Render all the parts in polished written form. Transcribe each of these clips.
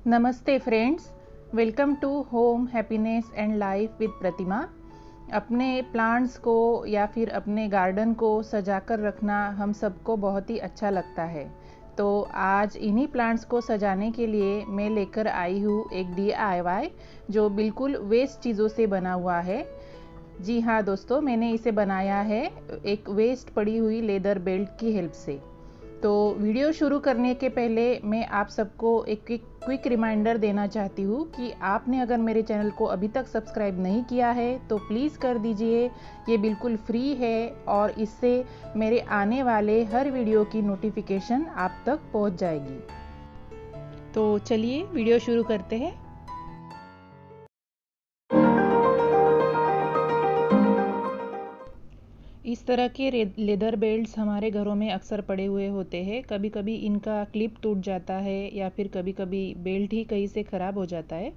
नमस्ते friends, welcome to home happiness and life with Pratima. अपने plants को या फिर अपने गार्डन को सजाकर रखना हम सबको बहुत ही अच्छा लगता है। तो आज इन्हीं प्लांट्स को सजाने के लिए मैं लेकर आई हूँ एक DIY जो बिल्कुल वेस्ट चीज़ों से बना हुआ है। जी हाँ दोस्तों, मैंने इसे बनाया है एक वेस्ट पड़ी हुई लेदर बेल्ट की हेल्प से। तो वीडियो शुरू करने के पहले मैं आप सबको एक क्विक रिमाइंडर देना चाहती हूँ कि आपने अगर मेरे चैनल को अभी तक सब्सक्राइब नहीं किया है तो प्लीज़ कर दीजिए। ये बिल्कुल फ्री है और इससे मेरे आने वाले हर वीडियो की नोटिफिकेशन आप तक पहुँच जाएगी। तो चलिए वीडियो शुरू करते हैं। इस तरह के लेदर बेल्ट्स हमारे घरों में अक्सर पड़े हुए होते हैं। कभी कभी इनका क्लिप टूट जाता है या फिर कभी कभी बेल्ट ही कहीं से ख़राब हो जाता है।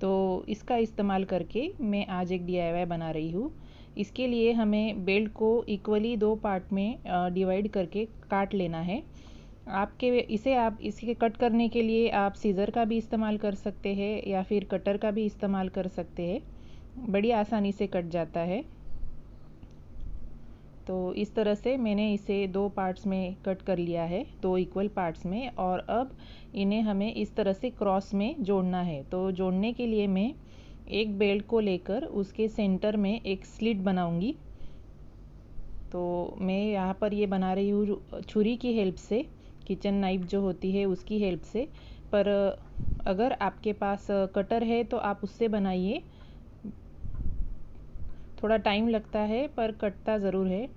तो इसका इस्तेमाल करके मैं आज एक DIY बना रही हूँ। इसके लिए हमें बेल्ट को इक्वली 2 पार्ट में डिवाइड करके काट लेना है। इसे कट करने के लिए आप सीज़र का भी इस्तेमाल कर सकते हैं या फिर कटर का भी इस्तेमाल कर सकते हैं। बड़ी आसानी से कट जाता है। तो इस तरह से मैंने इसे 2 पार्ट्स में कट कर लिया है, 2 इक्वल पार्ट्स में। और अब इन्हें हमें इस तरह से क्रॉस में जोड़ना है। तो जोड़ने के लिए मैं एक बेल्ट को लेकर उसके सेंटर में एक स्लिट बनाऊंगी। तो मैं यहाँ पर ये बना रही हूँ छुरी की हेल्प से, किचन नाइफ जो होती है उसकी हेल्प से। पर अगर आपके पास कटर है तो आप उससे बनाइए। थोड़ा टाइम लगता है पर कटता ज़रूर है।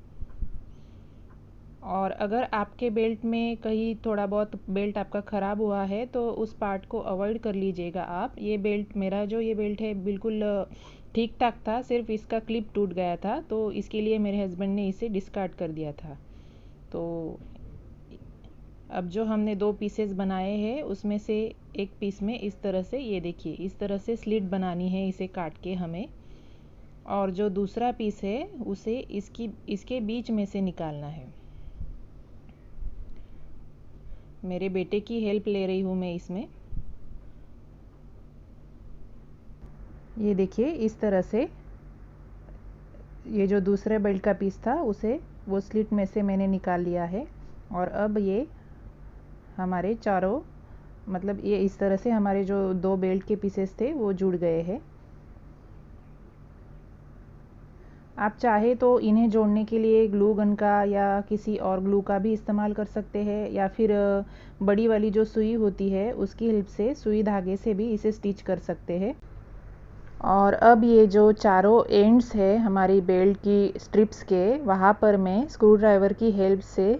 और अगर आपके बेल्ट में कहीं थोड़ा बहुत बेल्ट आपका ख़राब हुआ है तो उस पार्ट को अवॉइड कर लीजिएगा आप। ये बेल्ट है बिल्कुल ठीक ठाक था, सिर्फ इसका क्लिप टूट गया था। तो इसके लिए मेरे हस्बैंड ने इसे डिस्कार्ड कर दिया था। तो अब जो हमने 2 पीसेस बनाए हैं उसमें से एक पीस में इस तरह से, ये देखिए, इस तरह से स्लिट बनानी है इसे काट के हमें। और जो दूसरा पीस है उसे इसके बीच में से निकालना है। मेरे बेटे की हेल्प ले रही हूँ मैं इसमें। ये देखिए, इस तरह से ये जो दूसरे बेल्ट का पीस था उसे वो स्लिट में से मैंने निकाल लिया है। और अब ये हमारे चारों, मतलब ये इस तरह से हमारे जो 2 बेल्ट के पीसेस थे वो जुड़ गए हैं। आप चाहे तो इन्हें जोड़ने के लिए ग्लू गन का या किसी और ग्लू का भी इस्तेमाल कर सकते हैं, या फिर बड़ी वाली जो सुई होती है उसकी हेल्प से, सुई धागे से भी इसे स्टिच कर सकते हैं। और अब ये जो चारों एंड्स है हमारी बेल्ट की स्ट्रिप्स के, वहाँ पर मैं स्क्रू ड्राइवर की हेल्प से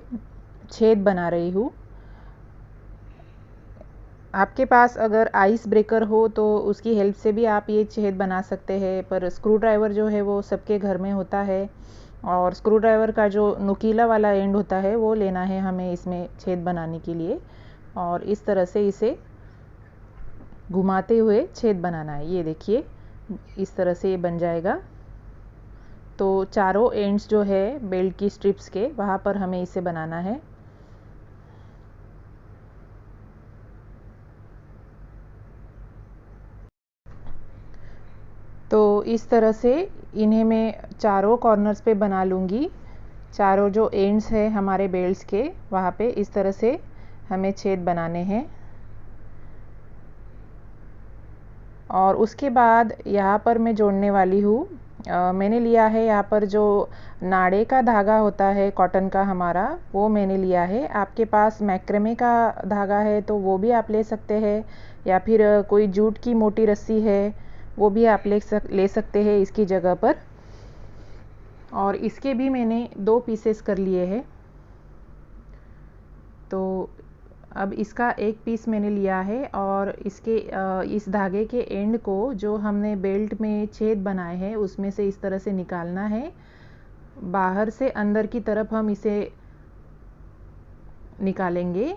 छेद बना रही हूँ। आपके पास अगर आइस ब्रेकर हो तो उसकी हेल्प से भी आप ये छेद बना सकते हैं, पर स्क्रू ड्राइवर जो है वो सबके घर में होता है। और स्क्रू ड्राइवर का जो नुकीला वाला एंड होता है वो लेना है हमें इसमें छेद बनाने के लिए। और इस तरह से इसे घुमाते हुए छेद बनाना है। ये देखिए, इस तरह से ये बन जाएगा। तो चारों एंड्स जो है बेल्ट की स्ट्रिप्स के, वहाँ पर हमें इसे बनाना है। तो इस तरह से इन्हें मैं चारों कॉर्नर्स पे बना लूँगी। चारों जो एंड्स है हमारे बेल्ट्स के, वहाँ पे इस तरह से हमें छेद बनाने हैं। और उसके बाद यहाँ पर मैं जोड़ने वाली हूँ, मैंने लिया है यहाँ पर जो नाड़े का धागा होता है कॉटन का हमारा, वो मैंने लिया है। आपके पास मैक्रेमे का धागा है तो वो भी आप ले सकते हैं, या फिर कोई जूट की मोटी रस्सी है वो भी आप ले सकते हैं इसकी जगह पर। और इसके भी मैंने 2 पीसेस कर लिए हैं। तो अब इसका एक पीस मैंने लिया है और इस धागे के एंड को जो हमने बेल्ट में छेद बनाए हैं उसमें से इस तरह से निकालना है। बाहर से अंदर की तरफ हम इसे निकालेंगे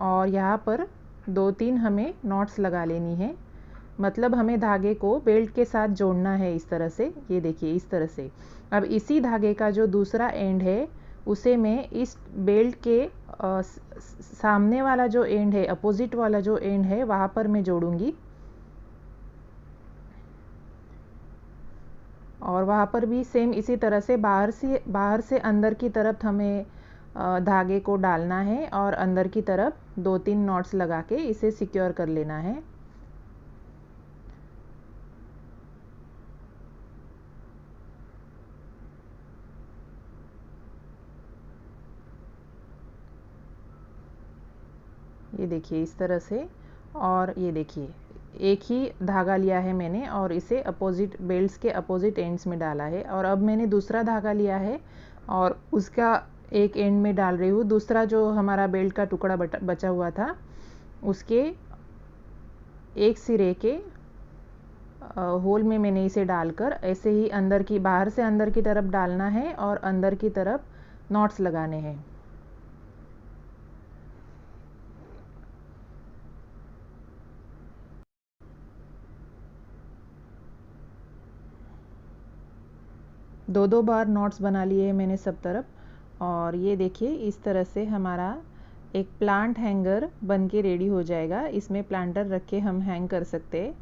और यहाँ पर 2-3 हमें नॉट्स लगा लेनी है। मतलब हमें धागे को बेल्ट के साथ जोड़ना है इस तरह से। ये देखिए, इस तरह से। अब इसी धागे का जो दूसरा एंड है उसे मैं इस बेल्ट के सामने वाला जो एंड है, अपोजिट वाला जो एंड है, वहाँ पर मैं जोड़ूंगी। और वहाँ पर भी सेम इसी तरह से बाहर से अंदर की तरफ हमें धागे को डालना है और अंदर की तरफ 2-3 नॉट्स लगा के इसे सिक्योर कर लेना है। ये देखिए इस तरह से। और ये देखिए एक ही धागा लिया है मैंने और इसे अपोजिट बेल्ट्स के अपोजिट एंड्स में डाला है। और अब मैंने दूसरा धागा लिया है और उसका एक एंड में डाल रही हूँ। दूसरा जो हमारा बेल्ट का टुकड़ा बचा हुआ था उसके एक सिरे के होल में मैंने इसे डालकर ऐसे ही अंदर की, बाहर से अंदर की तरफ डालना है और अंदर की तरफ नॉट्स लगाने हैं। दो बार नॉट्स बना लिए हैं मैंने सब तरफ। और ये देखिए इस तरह से हमारा एक प्लांट हैंगर बन के रेडी हो जाएगा। इसमें प्लांटर रख के हम हैंग कर सकते हैं,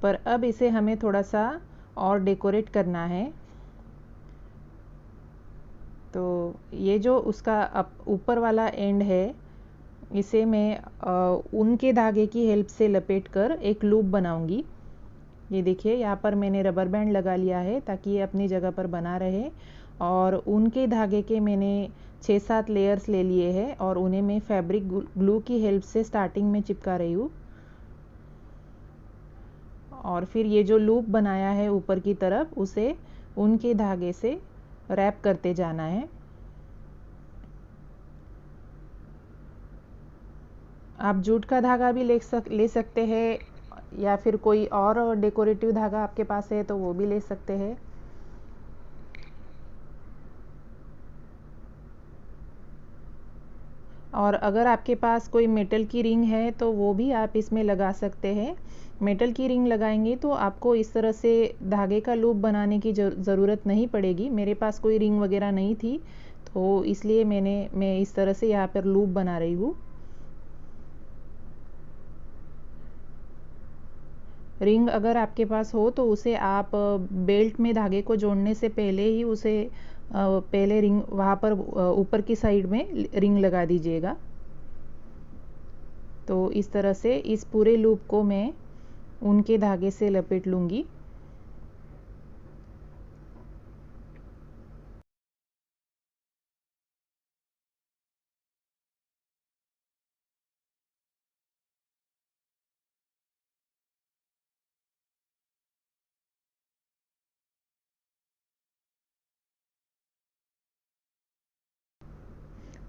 पर अब इसे हमें थोड़ा सा और डेकोरेट करना है। तो ये जो उसका ऊपर वाला एंड है, इसे मैं ऊन के धागे की हेल्प से लपेट कर एक लूप बनाऊंगी। ये देखिए यहाँ पर मैंने रबर बैंड लगा लिया है ताकि ये अपनी जगह पर बना रहे। और ऊन के धागे के मैंने 6-7 लेयर्स ले लिए हैं और उन्हें मैं फैब्रिक ग्लू की हेल्प से स्टार्टिंग में चिपका रही हूँ। और फिर ये जो लूप बनाया है ऊपर की तरफ, उसे ऊन के धागे से रैप करते जाना है। आप जूट का धागा भी ले सकते हैं, या फिर कोई और डेकोरेटिव धागा आपके पास है तो वो भी ले सकते हैं। और अगर आपके पास कोई मेटल की रिंग है तो वो भी आप इसमें लगा सकते हैं। मेटल की रिंग लगाएंगे तो आपको इस तरह से धागे का लूप बनाने की ज़रूरत नहीं पड़ेगी। मेरे पास कोई रिंग वगैरह नहीं थी तो इसलिए मैं इस तरह से यहाँ पर लूप बना रही हूँ। रिंग अगर आपके पास हो तो उसे आप बेल्ट में धागे को जोड़ने से पहले ही उसे पहले रिंग वहाँ पर ऊपर की साइड में रिंग लगा दीजिएगा। तो इस तरह से इस पूरे लूप को मैं ऊन के धागे से लपेट लूँगी।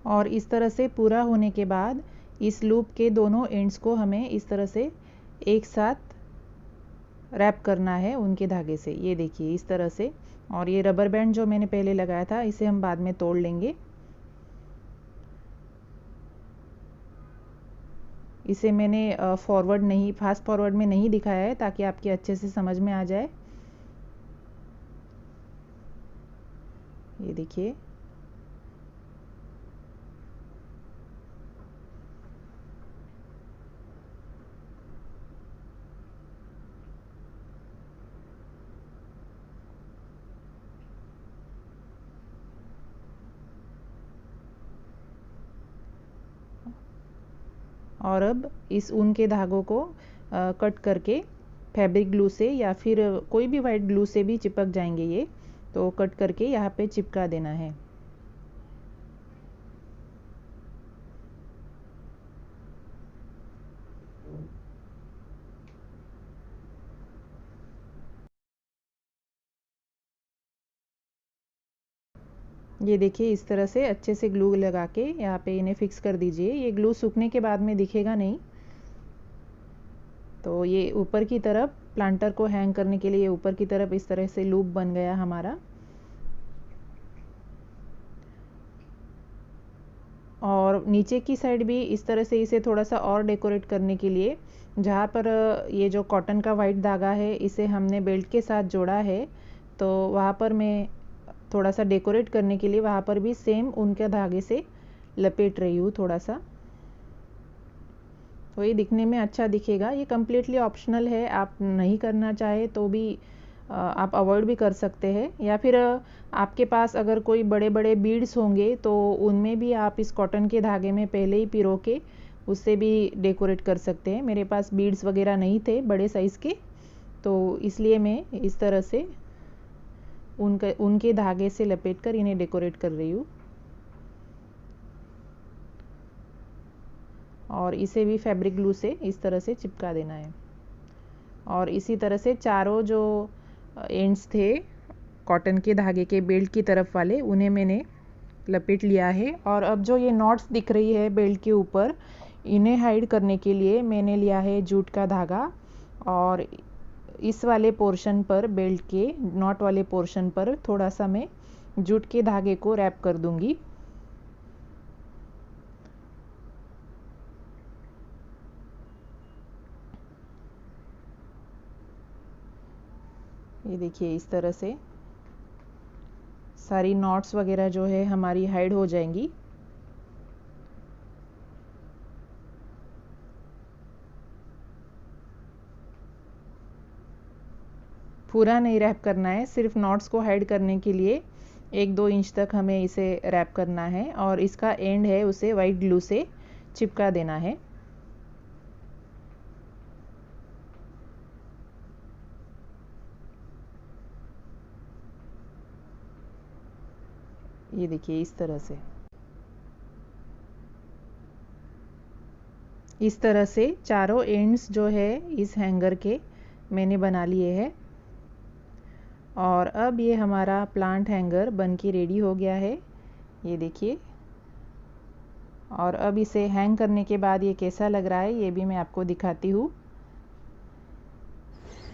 और इस तरह से पूरा होने के बाद इस लूप के दोनों एंड्स को हमें इस तरह से एक साथ रैप करना है उनके धागे से। ये देखिए इस तरह से। और ये रबर बैंड जो मैंने पहले लगाया था इसे हम बाद में तोड़ लेंगे। इसे मैंने फास्ट फॉरवर्ड में नहीं दिखाया है ताकि आपके अच्छे से समझ में आ जाए। ये देखिए और अब इस ऊन के धागों को कट करके फैब्रिक ग्लू से या फिर कोई भी वाइट ग्लू से भी चिपक जाएंगे ये, तो कट करके यहाँ पे चिपका देना है। ये देखिए इस तरह से अच्छे से ग्लू लगा के यहाँ पे इन्हें फिक्स कर दीजिए। ये ग्लू सूखने के बाद में दिखेगा नहीं। तो ये ऊपर की तरफ प्लांटर को हैंग करने के लिए ऊपर की तरफ इस तरह से लूप बन गया हमारा। और नीचे की साइड भी इस तरह से इसे थोड़ा सा और डेकोरेट करने के लिए, जहाँ पर ये जो कॉटन का वाइट धागा है इसे हमने बेल्ट के साथ जोड़ा है, तो वहाँ पर मैं थोड़ा सा डेकोरेट करने के लिए वहाँ पर भी सेम ऊन के धागे से लपेट रही हूँ थोड़ा सा। तो ये दिखने में अच्छा दिखेगा। ये कम्प्लीटली ऑप्शनल है, आप नहीं करना चाहे तो भी आप अवॉइड भी कर सकते हैं, या फिर आपके पास अगर कोई बड़े बड़े बीड्स होंगे तो उनमें भी आप इस कॉटन के धागे में पहले ही पिरो के उससे भी डेकोरेट कर सकते हैं। मेरे पास बीड्स वगैरह नहीं थे बड़े साइज़ के, तो इसलिए मैं इस तरह से उनके धागे से लपेट कर इन्हें डेकोरेट कर रही हूँ। और इसे भी फैब्रिक ग्लू से इस तरह से चिपका देना है। और इसी तरह से चारों जो एंड्स थे कॉटन के धागे के बेल्ट की तरफ वाले, उन्हें मैंने लपेट लिया है। और अब जो ये नॉट्स दिख रही है बेल्ट के ऊपर, इन्हें हाइड करने के लिए मैंने लिया है जूट का धागा, और इस वाले पोर्शन पर, बेल्ट के नॉट वाले पोर्शन पर थोड़ा सा मैं जूट के धागे को रैप कर दूंगी। ये देखिए इस तरह से सारी नॉट्स वगैरह जो है हमारी हाइड हो जाएंगी। पूरा नहीं रैप करना है, सिर्फ नॉट्स को हाइड करने के लिए 1-2 इंच तक हमें इसे रैप करना है, और इसका एंड है उसे वाइट ग्लू से चिपका देना है। ये देखिए इस तरह से चारों एंड्स जो है इस हैंगर के मैंने बना लिए हैं। और अब ये हमारा प्लांट हैंगर बन के रेडी हो गया है, ये देखिए। और अब इसे हैंग करने के बाद ये कैसा लग रहा है ये भी मैं आपको दिखाती हूँ।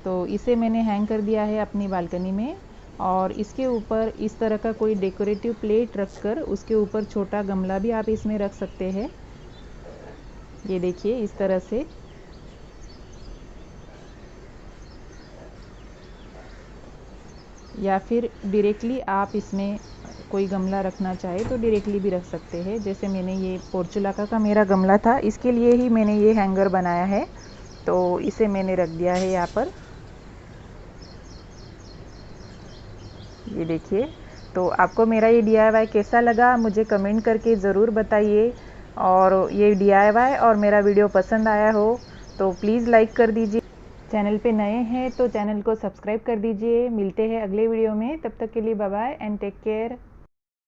तो इसे मैंने हैंग कर दिया है अपनी बालकनी में, और इसके ऊपर इस तरह का कोई डेकोरेटिव प्लेट रखकर उसके ऊपर छोटा गमला भी आप इसमें रख सकते हैं। ये देखिए इस तरह से। या फिर डायरेक्टली आप इसमें कोई गमला रखना चाहे तो डायरेक्टली भी रख सकते हैं। जैसे मैंने ये पोर्चुलाका का मेरा गमला था, इसके लिए ही मैंने ये हैंगर बनाया है, तो इसे मैंने रख दिया है यहाँ पर। ये देखिए। तो आपको मेरा ये DIY कैसा लगा मुझे कमेंट करके ज़रूर बताइए, और ये DIY और मेरा वीडियो पसंद आया हो तो प्लीज़ लाइक कर दीजिए। चैनल पे नए हैं तो चैनल को सब्सक्राइब कर दीजिए। मिलते हैं अगले वीडियो में, तब तक के लिए bye bye and take care.